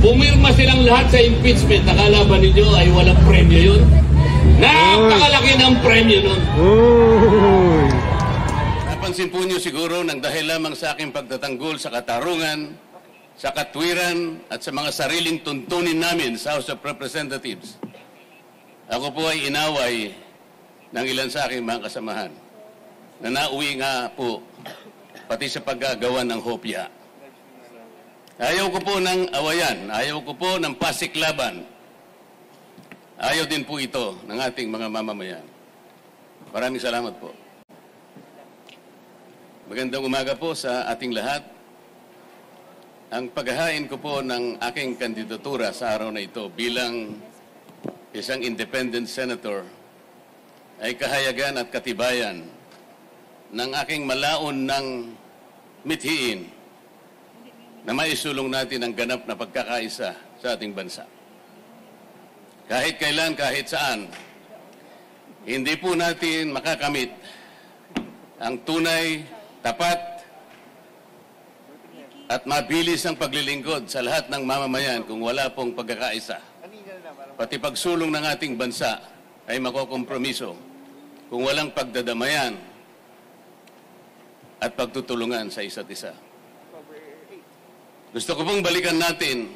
Pumirma silang lahat sa impeachment. Akala ba ninyo ay walang premyo yun? Napakalaki ng premyo nun. Napansin po niyo siguro nang dahil lamang sa aking pagtatanggol sa katarungan, sa katwiran at sa mga sariling tuntunin namin sa House of Representatives, ako po ay inaway ng ilan sa aking mga kasamahan na nauwi nga po pati sa paggagawa ng hopya. Ayaw ko po ng awayan, ayaw ko po ng pasiklaban. Ayaw din po ito ng ating mga mamamayan. Maraming salamat po. Magandang umaga po sa ating lahat. Ang paghahain ko po ng aking kandidatura sa araw na ito bilang isang independent senator ay kahayagan at katibayan ng aking malaon ng mithiin na maisulong natin ang ganap na pagkakaisa sa ating bansa. Kahit kailan, kahit saan, hindi po natin makakamit ang tunay, tapat, at mabilis ang paglilingkod sa lahat ng mamamayan kung wala pong pagkakaisa. Pati pagsulong ng ating bansa ay makokompromiso kung walang pagdadamayan at pagtutulungan sa isa't isa. Gusto ko pong balikan natin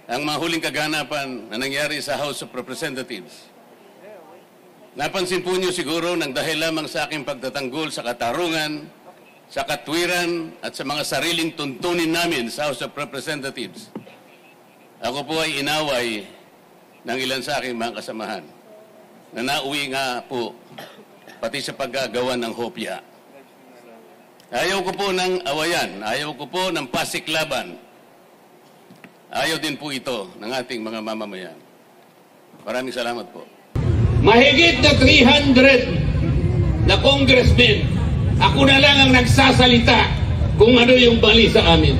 ang mga huling kaganapan na nangyari sa House of Representatives. Napansin po niyo siguro nang dahil lamang sa aking pagtatanggol sa katarungan, sa katwiran at sa mga sariling tuntunin namin sa House of Representatives, ako po ay inaway ng ilan sa aking mga kasamahan na nauwi nga po pati sa paggagawa ng hopya. Ayaw ko po ng awayan, ayaw ko po ng pasiklaban. Ayaw din po ito ng ating mga mamamayan. Maraming salamat po. Mahigit na 300 na congressmen, ako na lang ang nagsasalita kung ano yung bali sa amin.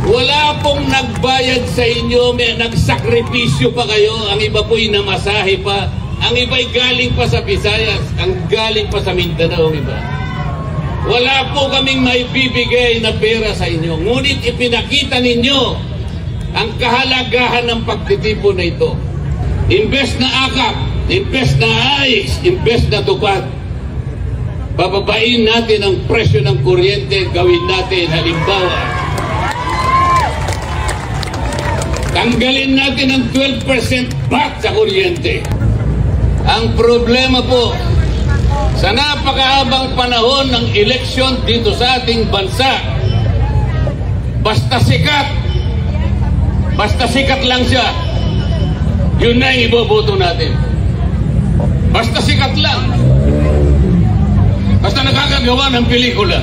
Wala pong nagbayad sa inyo, may nagsakripisyo pa kayo, ang iba po'y namasahe pa, ang iba'y galing pa sa Visayas, ang galing pa sa Mindanao, ang iba. Wala po kaming maibibigay na pera sa inyo, ngunit ipinakita ninyo ang kahalagahan ng pagtitipon na ito. Imbes na akap, imbes na ayos, imbes na tupad, bababain natin ang presyo ng kuryente, gawin natin halimbawa. Tanggalin natin ang 12% VAT sa kuryente. Ang problema po, sa napakahabang panahon ng eleksyon dito sa ating bansa, basta sikat lang siya, yun na ang iboboto natin. Basta sikat lang. Basta nakakagawa ng pelikula.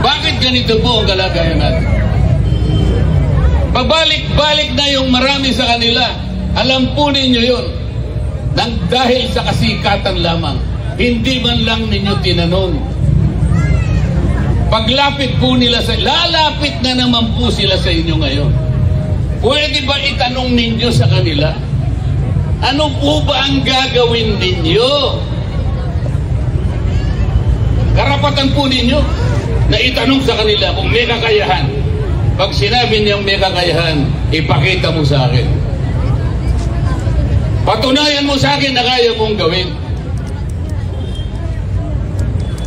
Bakit ganito po ang kalagayan natin? Pabalik-balik na yung marami sa kanila. Alam po ninyo yun. Nang dahil sa kasikatan lamang, hindi man lang ninyo tinanong. Paglapit po nila lalapit na naman po sila sa inyo ngayon. Pwede ba itanong ninyo sa kanila? Ano po ba ang gagawin ninyo? Karapatan po ninyo na itanong sa kanila kung may kakayahan. Pag sinabi niyang may kakayahan, ipakita mo sa akin. Patunayan mo sa akin na kaya mong gawin.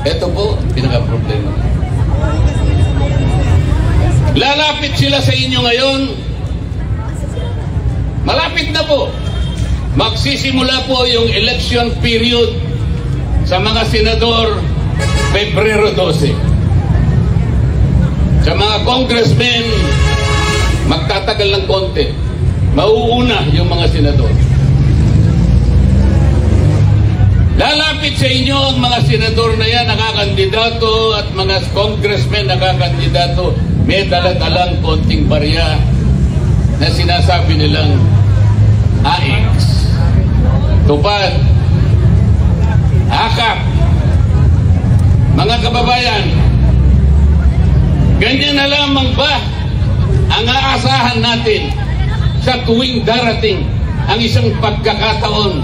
Ito po, pinaka-problema. Lalapit sila sa inyo ngayon. Malapit na po. Magsisimula po yung election period sa mga senador Pebrero 12. Sa mga congressmen, magtatagal ng konti. Mauuna yung mga senador. Lalapit sa inyo ang mga senador na yan, nakakandidato, at mga congressmen nakakandidato, may daladalang konting barya na sinasabi nilang AX, tupad, akap. Mga kababayan, ganyan na lamang ba ang aasahan natin sa tuwing darating ang isang pagkakataon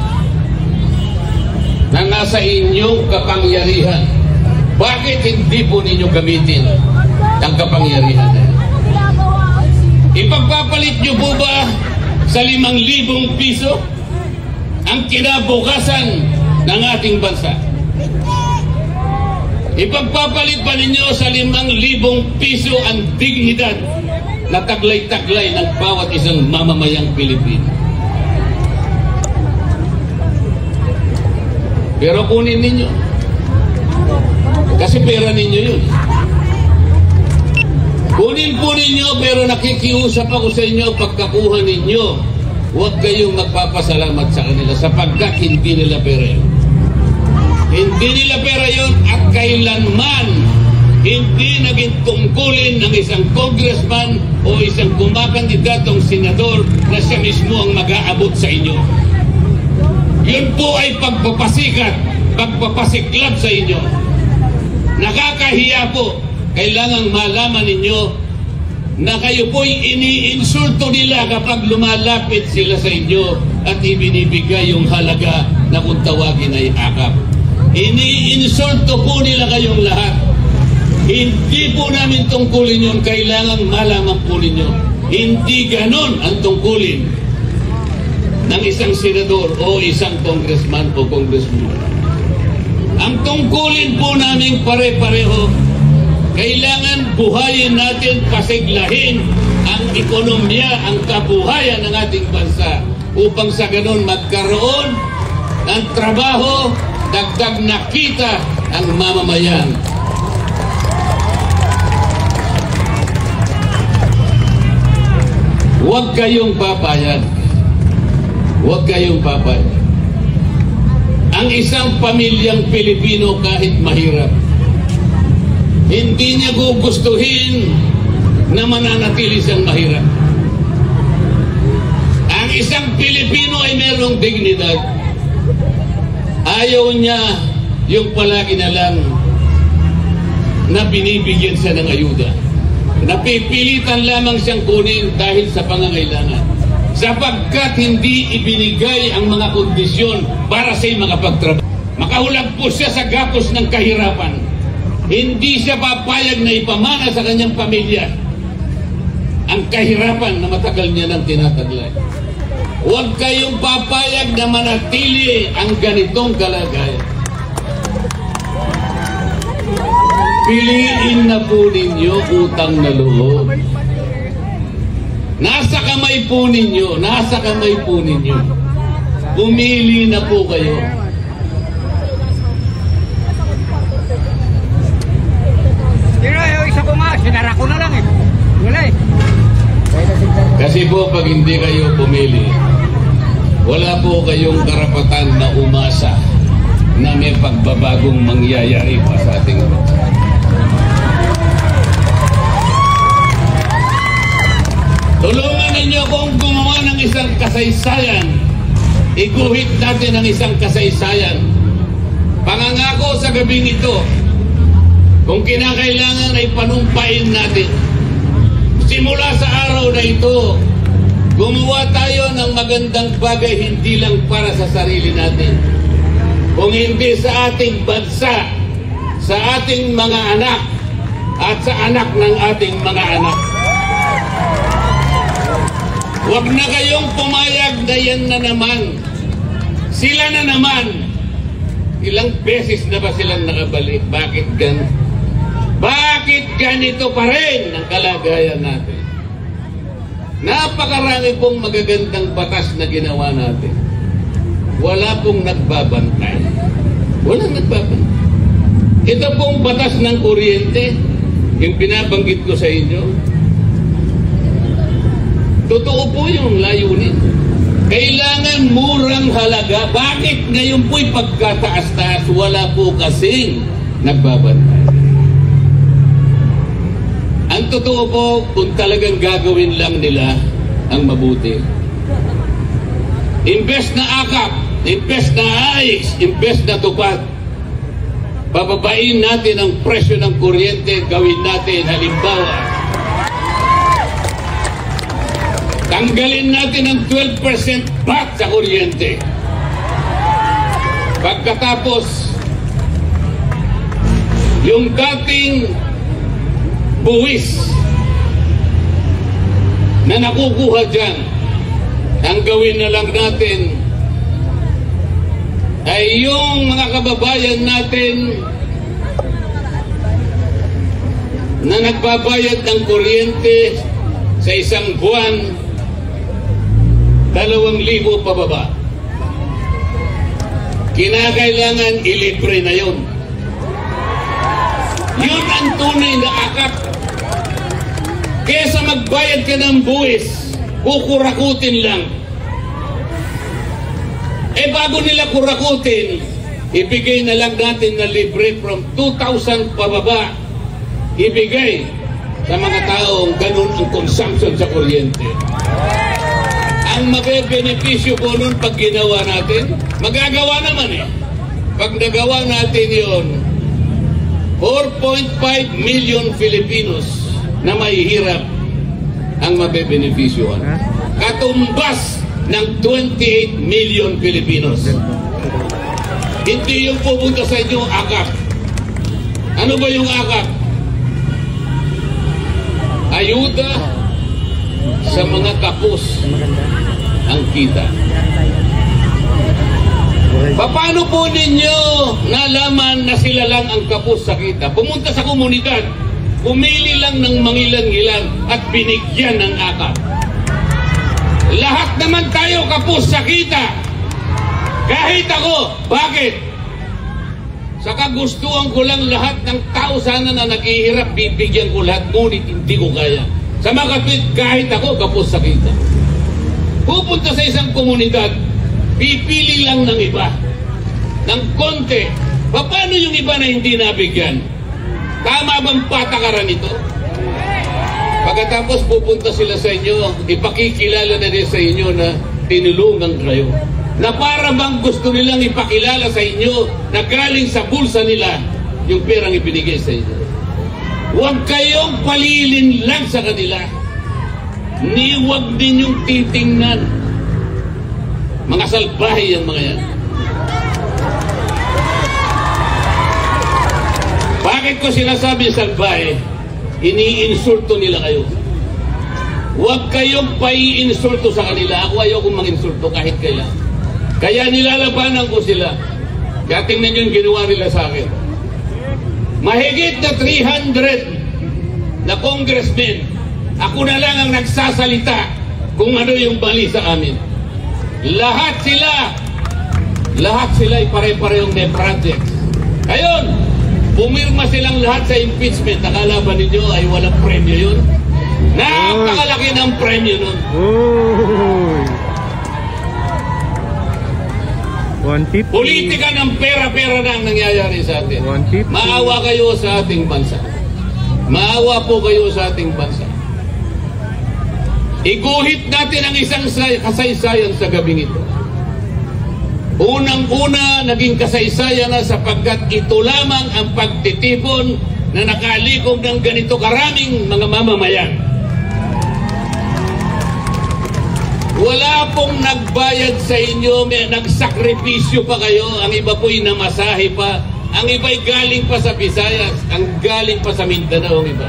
na nasa inyong kapangyarihan? Bakit hindi po ninyo gamitin ang kapangyarihan? kapangyarihan na yan. Ipagpapalit niyo po ba sa 5,000 piso ang kinabukasan ng ating bansa? Ipagpapalit pa ninyo sa 5,000 piso ang dignidad na taglay-taglay ng bawat isang mamamayang Pilipino? Pero kunin ninyo. Kasi pera ninyo yun. Kunin po ninyo, pero nakikiusap ako sa inyo, pagkakuha ninyo, huwag kayong magpapasalamat sa kanila sapagkat hindi nila pera yun. Hindi nila pera yun at kailanman hindi naging tungkulin ng isang congressman o isang kumakandidatong senador na siya mismo ang mag-aabot sa inyo. Yun po ay pagpapasikat, pagpapasiklab sa inyo. Nakakahiya po. Kailangang malaman ninyo na kayo po'y iniinsulto nila kapag lumalapit sila sa inyo at ibinibigay yung halaga na kung tawagin ay akap. Iniinsulto po nila kayong lahat. Hindi po namin tungkulin yun. Kailangang malaman po ninyo. Hindi ganon ang tungkulin ng isang senador o isang congressman o congresswoman. Ang tungkulin po namin pare-pareho, kailangan buhayin natin, pasiglahin ang ekonomiya, ang kabuhayan ng ating bansa upang sa ganon magkaroon ng trabaho, dagdag na kita ang mamamayan. Huwag kayong papayag. Huwag kayong papayag. Ang isang pamilyang Pilipino kahit mahirap, hindi niya gugustuhin na mananatili siyang mahirap. Ang isang Pilipino ay merong dignidad. Ayaw niya yung palagi na lang na binibigyan siya ng ayuda. Napipilitan lamang siyang kunin dahil sa pangangailangan. Sapagkat hindi ibinigay ang mga kondisyon para siya'y makapagtrabaho. Makahulagpos siya sa gapos ng kahirapan. Hindi siya papayag na ipamana sa kanyang pamilya ang kahirapan na matagal niya nang tinataglay. Huwag kayong papayag na manatili ang ganitong kalagayan. Piliin na po ninyo utang na loob. Nasa kamay po ninyo, nasa kamay po ninyo. Pumili na po kayo. Isa ko nga, sinara ko na lang eh. Wala eh. Kasi po pag hindi kayo pumili, wala po kayong karapatan na umasa na may pagbabagong mangyayari pa sa ating bansa. Tulungan ninyo akong gumawa ng isang kasaysayan. Iguhit natin ang isang kasaysayan. Pangangako sa gabing ito, kung kinakailangan ay panumpain natin. Simula sa araw na ito, gumawa tayo ng magandang bagay hindi lang para sa sarili natin, kung hindi sa ating bansa, sa ating mga anak, at sa anak ng ating mga anak. Huwag na kayong pumayag na yan na naman. Sila na naman. Ilang beses na ba silang nakabalik? Bakit ganito? Bakit ganito pa rin ang kalagayan natin? Napakarami pong magagandang batas na ginawa natin. Wala pong nagbabantay. Walang nagbabantay. Ito pong batas ng kuryente, yung binabanggit ko sa inyo, totoo po yung layunin. Kailangan murang halaga. Bakit ngayon po'y pagkataas-taas? Wala po kasing nagbabantay. Ang totoo po, kung talagang gagawin lang nila ang mabuti, imbes na akap, imbes na AIX, imbes na tupad, bababain natin ang presyo ng kuryente, gawin natin halimbawa, tanggalin natin ang 12% VAT sa kuryente. Pagkatapos, yung dating buwis na nakukuha dyan. Ang gawin na lang natin ay yung mga kababayan natin na nagbabayad ng kuryente sa isang buwan 2,000 pababa. Kinakailangan ilibre na yun. Yun ang tunay na akap. Kesa magbayad ka ng buwis, kukurakutin lang. Bago nila kurakutin, ibigay na lang natin na libre from 2,000 pababa. Ibigay sa mga taong ganun ang consumption sa kuryente. Ang mabebenepisyo po nun pag ginawa natin, magagawa naman Pag nagawa natin yon, 4.5 million Filipinos na mahihirap ang mabebenepisyohan. Katumbas ng 28 million Filipinos. Hindi yung pupunta sa inyo akap. Ano ba yung akap? Ayuda sa mga kapos ang kita. Paano po ninyo nalaman na sila lang ang kapos sa kita? Pumunta sa komunidad, pumili lang ng mangilan-ngilan at binigyan ng akap. Lahat naman tayo kapos sa kita. Kahit ako. Bakit? Sa kagustuhan ko lang lahat ng tao sana na naghihirap, bibigyan ko lahat, ngunit hindi ko kaya. Sa mga kapit, kahit ako kapos sa kita. Pupunta sa isang komunidad, pipili lang ng iba, ng konti. Paano yung iba na hindi nabigyan? Tama bang patakaran ito? Pagkatapos pupunta sila sa inyo, ipakikilala na din sa inyo na tinulungan kayo. Na para bang gusto nilang ipakilala sa inyo na galing sa bulsa nila yung perang ibinigay sa inyo. Huwag kayong palilin lang sa kanila. Ni huwag din yung titingnan. Mga salbahe yung mga yan. Bakit ko sinasabi salbahe? Ini-insulto nila kayo. Huwag kayong pai-insulto sa kanila. Ako ayaw kong mang-insulto kahit kailan. Kaya nilalabanan ko sila. Kaya tingnan nyo yung ginawa nila sa akin. Mahigit na 300 na congressmen, ako na lang ang nagsasalita kung ano yung bali sa amin. Lahat sila ay pare-parehong may projects. Ayun, pumirma silang lahat sa impeachment. Nakala ba ninyo ay walang premyo yun? Napakalaki ng premyo nun. 150. Politika ng pera-pera na ang nangyayari sa atin. 150. Maawa kayo sa ating bansa. Maawa po kayo sa ating bansa. Iguhit natin ang isang kasaysayan sa gabing ito. Unang-una, naging kasaysayan na sapagkat ito lamang ang pagtitipon na nakalikom ng ganito karaming mga mamamayan. Wala pong nagbayad sa inyo, may nagsakripisyo pa kayo, ang iba po'y namasahe pa, ang iba'y galing pa sa Visayas, ang galing pa sa Mindanao ang iba.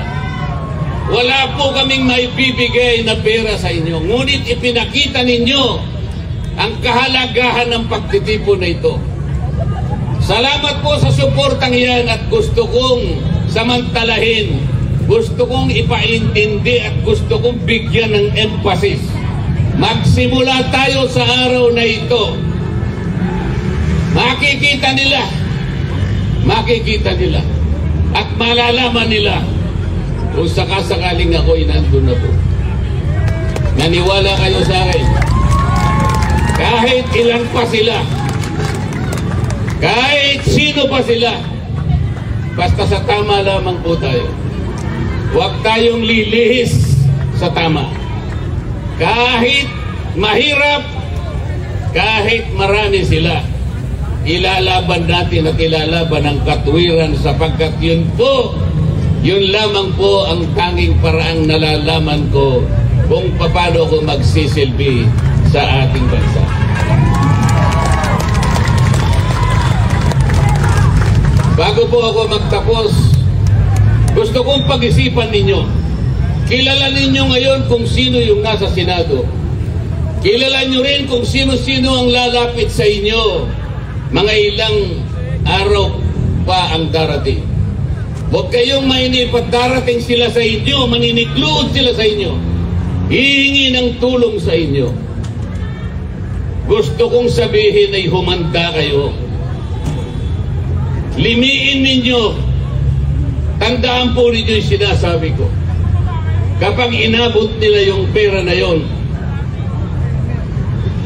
Wala po kaming maibibigay na pera sa inyo, ngunit ipinakita ninyo ang kahalagahan ng pagtitipon na ito. Salamat po sa suportang yan at gusto kong samantalahin, gusto kong ipaintindi at gusto kong bigyan ng emphasis. Magsimula tayo sa araw na ito. Makikita nila at malalaman nila kung sakasakaling ako'y nandun na po. Naniwala kayo sa akin. Kahit ilan pa sila, kahit sino pa sila, basta sa tama lamang po tayo. Huwag tayong lilihis sa tama. Kahit mahirap, kahit marami sila, ilalaban natin at ilalaban ang katwiran sapagkat yun lamang po ang tanging paraang nalalaman ko kung paano ko magsisilbi sa ating bansa. Bago po ako magtapos, Gusto kong pag-isipan ninyo. Kilala ninyo ngayon kung sino yung nasa Senado. Kilala nyo rin kung sino-sino ang lalapit sa inyo. Mga ilang araw pa ang darating. Huwag kayong mainip at darating sila sa inyo, maninikluod sila sa inyo. Hihingi ng tulong sa inyo. Gusto kong sabihin ay humanda kayo. Limiin ninyo. Tandaan po ninyo yung sinasabi ko. Kapag inabot nila yung pera na yon,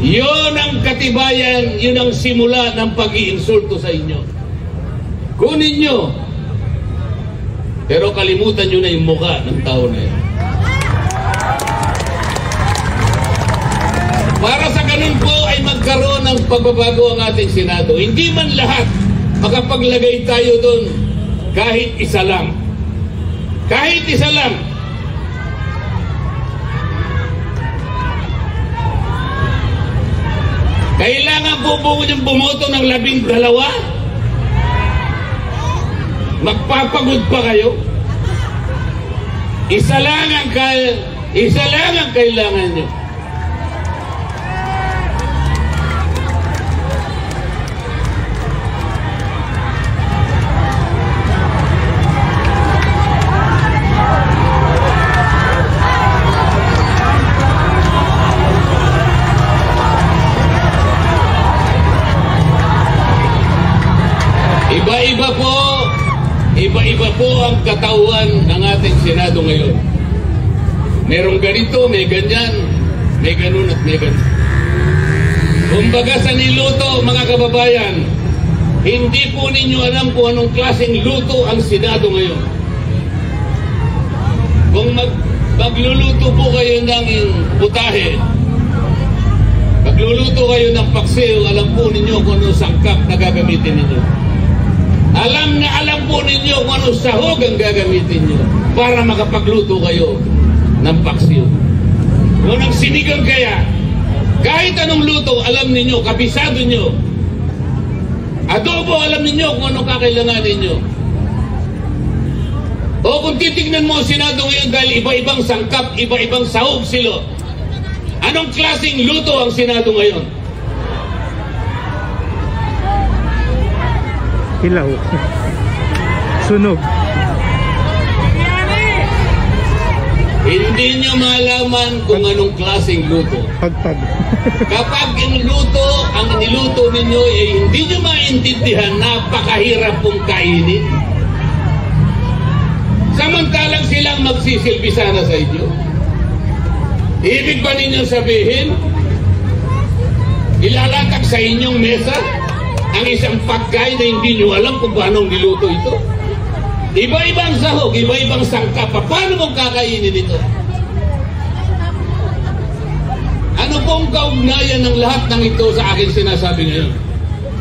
yon ang katibayan, yun ang simula ng pag-iinsulto sa inyo. Kunin nyo. Pero kalimutan nyo na yung mukha ng tao na yan. Para sa ganun po ay magkaroon ng pagbabago ang ating Senado. Hindi man lahat makapaglagay tayo doon kahit isa lang. Kahit isa lang. Kailangan po yung bumoto ng 12? Magpapagod pa kayo? Isa lang ang kailangan nyo. Iba-iba po ang katawan ng ating Senado ngayon. Merong ganito, may ganyan, may ganun at may ganun. Kumbaga sa niluto, mga kababayan, hindi po ninyo alam kung anong klaseng luto ang Senado ngayon. Kung magluluto po kayo ng putahe, magluluto kayo ng paksiw, alam po ninyo kung anong sangkap na gagamitin ninyo. Alam po ninyo kung anong sahog ang gagamitin nyo para makapagluto kayo ng paksiw. Kung ang sinigang kaya, kahit anong luto, alam ninyo, kabisado nyo. Adobo, alam ninyo kung anong kakailanganin nyo. O kung titignan mo ang Senado ngayon dahil iba-ibang sangkap, iba-ibang sahog sila. Anong klaseng luto ang Senado ngayon? Hilaw. Sunog. Hindi nyo malaman kung anong klaseng luto. Pagpag. Kapag ang niluto ninyo ay hindi nyo maintindihan, napakahirap pong kainin. Samantalang silang magsisilbi sana sa inyo. Ibig ba ninyo sabihin, ilalatag sa inyong mesa ang isang pagkain na hindi nyo alam kung paano niluto ito? Iba-ibang sahog, iba-ibang sangkap. Paano mong kakainin ito? Ano pong kaugnayan ng lahat ng ito sa akin sinasabi ngayon?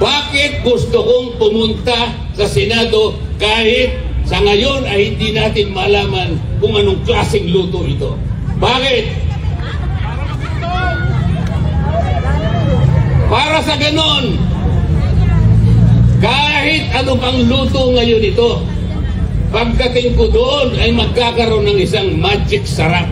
Bakit gusto kong pumunta sa Senado kahit sa ngayon ay hindi natin malaman kung anong klaseng luto ito? Bakit? Para sa ganon, kahit ano pang luto ngayon ito, pagdating ko doon ay magkakaroon ng isang magic sarap.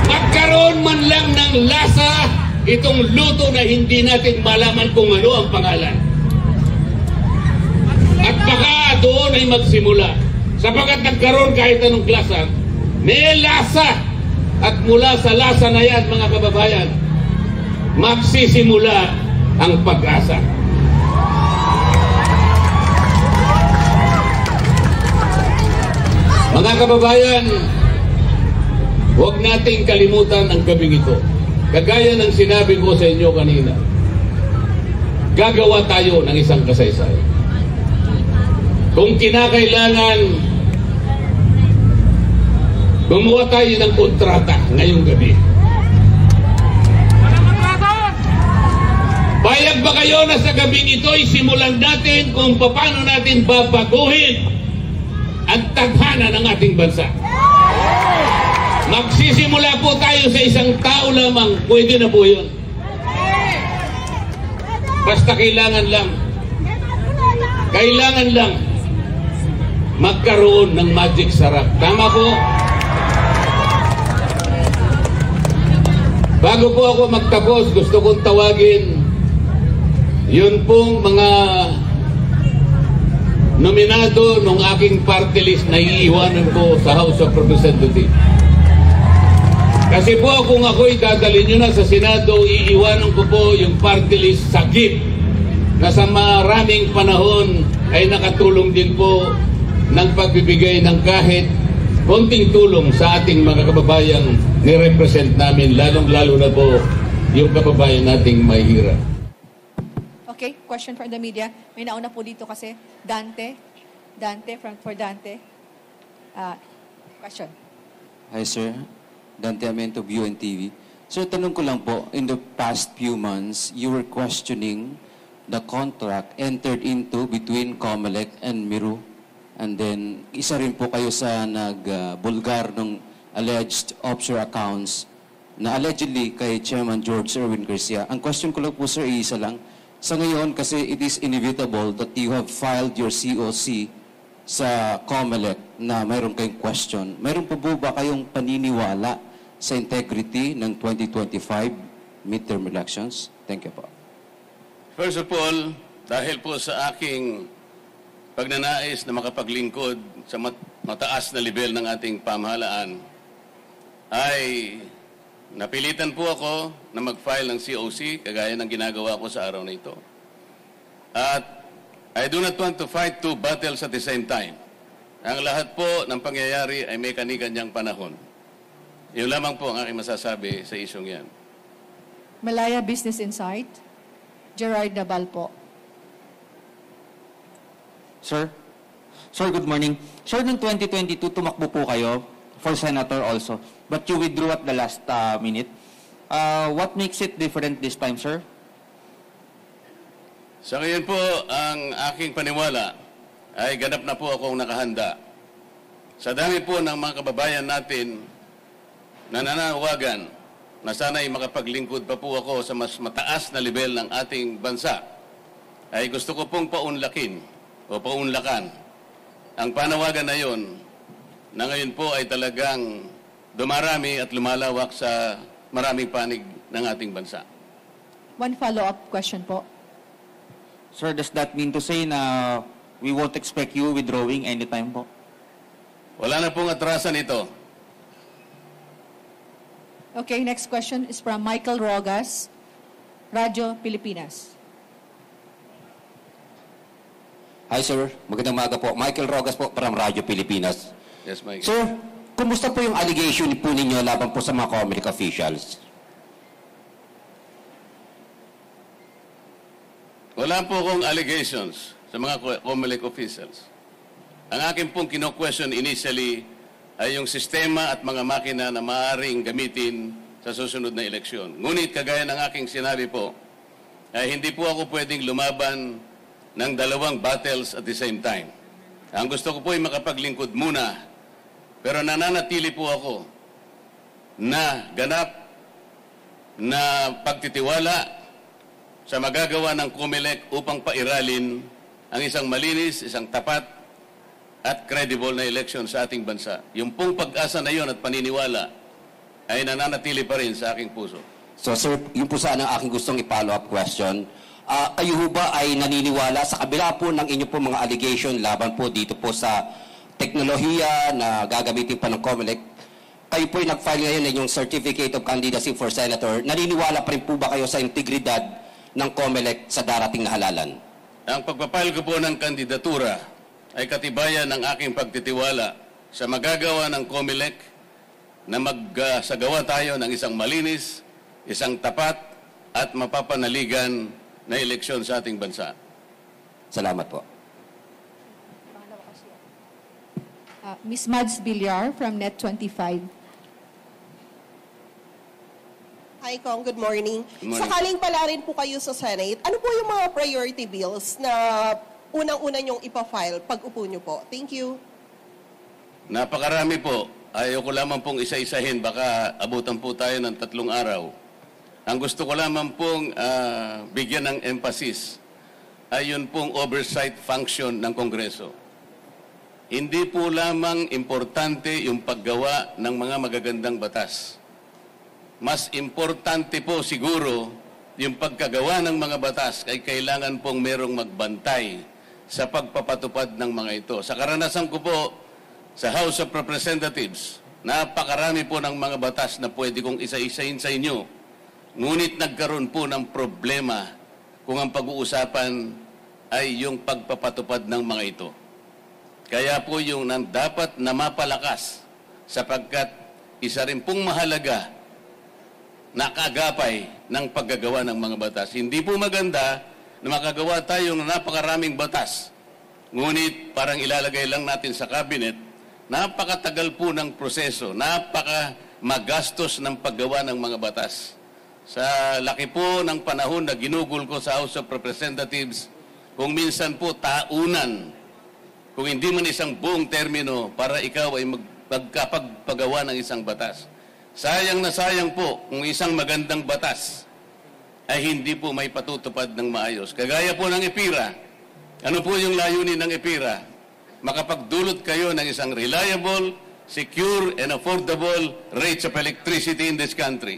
Magkaroon man lang ng lasa itong luto na hindi natin malaman kung ano ang pangalan. At baka doon ay magsimula. Sapagkat nagkaroon kahit anong lasa, may lasa. At mula sa lasa na yan, mga kababayan, magsisimula ang pag-asa. Mga kababayan, huwag nating kalimutan ang gabing ito. Kagaya ng sinabi ko sa inyo kanina, gagawa tayo ng isang kasaysayan. Kung kinakailangan, gumawa tayo ng kontrata ngayong gabi. Bayag ba kayo na sa gabing ito ay simulan natin kung paano natin babaguhin ang tadhana ng ating bansa? Magsisimula po tayo sa isang tao lamang, pwede na po yun. Basta kailangan lang Kailangan lang magkaroon ng magic sarap. Tama po? Bago po ako magtapos, gusto kong tawagin yun pong mga nominado ng aking party list na iiwanan ko sa House of Representatives. Kasi po kung ako'y dadalhin nyo na sa Senado, iiwanan ko po yung party list sa GIP na sa maraming panahon ay nakatulong din po ng pagbibigay ng kahit konting tulong sa ating mga kababayang ni-represent namin, lalong-lalo na po yung kababayan nating mahihirap. Okay, question from the media. May nauna po dito kasi. Dante, for Dante. Question. Hi, sir. Dante Amento, UNTV. Sir, tanong ko lang po, in the past few months, you were questioning the contract entered into between COMELEC and Miru. And then, isa rin po kayo sa nagbulgar ng alleged offshore accounts na allegedly kay Chairman George Erwin Garcia. Ang question ko lang po, sir, isa lang. Sa ngayon, kasi it is inevitable that you have filed your COC sa COMELEC na mayroon kayong question. Mayroon po ba kayong paniniwala sa integrity ng 2025 midterm elections? Thank you po. First of all, dahil po sa aking pagnanais na makapaglingkod sa mataas na level ng ating pamahalaan, ay napilitan po ako na mag-file ng COC, kagaya ng ginagawa ko sa araw na ito. At I do not want to fight two battles at the same time. Ang lahat po ng pangyayari ay may kani-kanyang panahon. Yun lamang po ang aking masasabi sa isyong yan. Malaya Business Insight. Gerard Naval po. Sir, good morning. Sir, noong 2022, tumakbo po kayo for senator also, but you withdrew at the last minute. What makes it different this time, sir? Sa ngayon po, ang aking paniwala ay ganap na po akong nakahanda. Sa dami po ng mga kababayan natin na nananawagan na sana'y makapaglingkod pa po ako sa mas mataas na level ng ating bansa, ay gusto ko pong paunlakin o paunlakan ang panawagan na yon na ngayon po ay talagang dumarami at lumalawak sa maraming panig ng ating bansa. One follow-up question po. Sir, does that mean to say na we won't expect you withdrawing anytime po? Wala na pong atrasan ito. Okay, next question is from Michael Rogas, Radyo Pilipinas. Hi sir, magandang umaga po. Michael Rogas po from Radyo Pilipinas. Yes, Mike. Sir, kumusta po yung allegation po ninyo laban po sa mga COMELEC officials? Wala po akong allegations sa mga COMELEC officials. Ang akin pong kino-question initially ay yung sistema at mga makina na maaaring gamitin sa susunod na eleksyon. Ngunit kagaya ng aking sinabi po, ay hindi po ako pwedeng lumaban ng dalawang battles at the same time. Ang gusto ko po ay makapaglingkod muna, pero nananatili po ako na ganap na pagtitiwala sa magagawa ng COMELEC upang pairalin ang isang malinis, isang tapat at credible na election sa ating bansa. Yung pong pag-asa na yon at paniniwala ay nananatili pa rin sa aking puso. So sir, yun po sana ang aking gustong i-follow up question. Kayo ho ba ay naniniwala sa kabila po ng inyo po mga allegation laban po dito po sa teknolohiya na gagamitin pa ng COMELEC? Kayo po ay nag-file ngayon ng yung Certificate of Candidacy for Senator. Naniniwala pa rin po ba kayo sa integridad ng COMELEC sa darating na halalan? Ang pagpapile ko po ng kandidatura ay katibayan ng aking pagtitiwala sa magagawa ng COMELEC na magsagawa tayo ng isang malinis, isang tapat at mapapanaligan na eleksyon sa ating bansa. Salamat po. Ms. Mads Villar from Net25. Hi, Kong. Good morning. Good morning. Sakaling pala rin po kayo sa Senate, ano po yung mga priority bills na unang-una nyong ipafile pag upo nyo po? Thank you. Napakarami po. Ayoko lamang pong isa-isahin. Baka abutan po tayo ng 3 araw. Ang gusto ko lamang pong bigyan ng emphasis ay yun pong oversight function ng Kongreso. Hindi po lamang importante yung paggawa ng mga magagandang batas. Mas importante po siguro yung pagkagawa ng mga batas ay kailangan pong merong magbantay sa pagpapatupad ng mga ito. Sa karanasan ko po sa House of Representatives, napakarami po ng mga batas na pwede kong isa-isahin sa inyo. Ngunit nagkaroon po ng problema kung ang pag-uusapan ay yung pagpapatupad ng mga ito. Kaya po yung dapat na mapalakas sapagkat isa rin pong mahalaga na kaagapay ng paggagawa ng mga batas. Hindi po maganda na makagawa tayo ng napakaraming batas. Ngunit parang ilalagay lang natin sa cabinet, napakatagal po ng proseso, napakamagastos ng paggawa ng mga batas. Sa laki po ng panahon na ginugol ko sa House of Representatives, kung minsan po taunan, kung hindi man isang buong termino para ikaw ay magkapagpagawa ng isang batas. Sayang na sayang po kung isang magandang batas ay hindi po may patutupad ng maayos. Kagaya po ng EPIRA. Ano po yung layunin ng EPIRA? Makapagdulot kayo ng isang reliable, secure, and affordable rates of electricity in this country.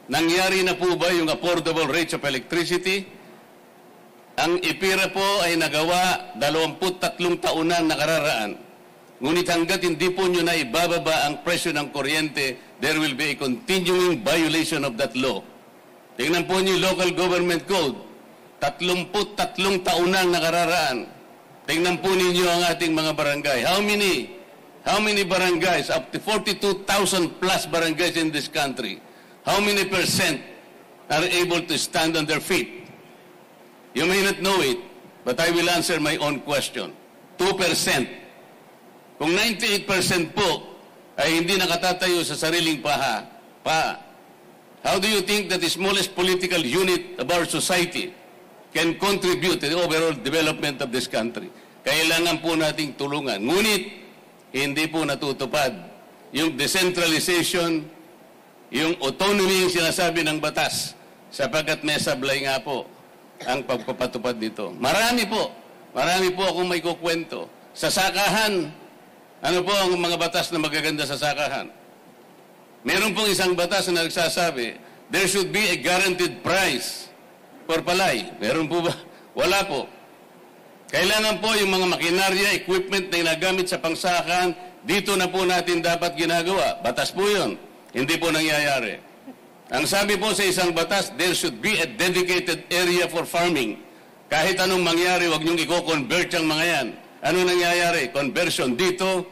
Nangyari na po ba yung affordable rates of electricity? Ang EPIRA po ay nagawa 23 taon na nakararaan. Ngunit hanggat hindi po nyo na ibababa ang presyo ng kuryente, there will be a continuing violation of that law. Tingnan po nyo yung local government code. 33 taon na nakararaan. Tingnan po ninyo ang ating mga barangay. How many barangays, up to 42,000 plus barangays in this country, how many percent are able to stand on their feet? You may not know it, but I will answer my own question. 2%. Kung 98% po ay hindi nakatatayo sa sariling how do you think that the smallest political unit of our society can contribute to the overall development of this country? Kailangan po nating tulungan. Ngunit, hindi po natutupad yung decentralization, yung autonomy yung sinasabi ng batas, sapagkat may sablay nga po ang pagpapatupad dito. Marami po akong may kukwento. Sa sakahan, ano po ang mga batas na magaganda sa sakahan? Meron pong isang batas na nagsasabi, there should be a guaranteed price for palay. Meron po ba? Wala po. Kailangan po yung mga makinarya, equipment na ginagamit sa pangsakahan, dito na po natin dapat ginagawa. Batas po yun. Hindi po nangyayari. Ang sabi po sa isang batas, there should be a dedicated area for farming. Kahit anong mangyari, huwag niyong i-convert yung mga yan. Ano nangyayari? Conversion dito,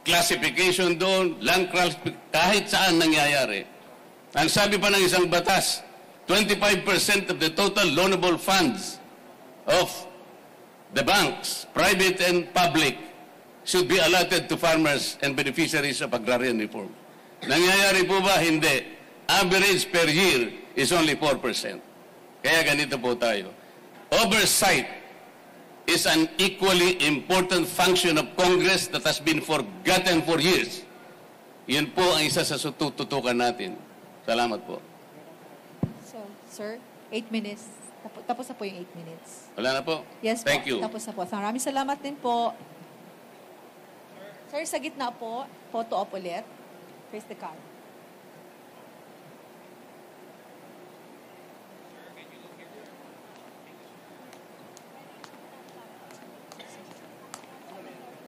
classification doon, land kahit saan nangyayari. Ang sabi pa ng isang batas, 25% of the total loanable funds of the banks, private and public, should be allotted to farmers and beneficiaries of agrarian reform. Nangyayari po ba? Hindi. Average per year is only 4%. Kaya ganito po tayo. Oversight is an equally important function of Congress that has been forgotten for years. Yan po ang isa sa tututukan natin. Salamat po. So, sir, 8 minutes. Tapos na po yung 8 minutes. Wala na po? Yes Thank po. you. Tapos na po. Maraming salamat din po. Sir, sa gitna po, photo op ulit. Face the card.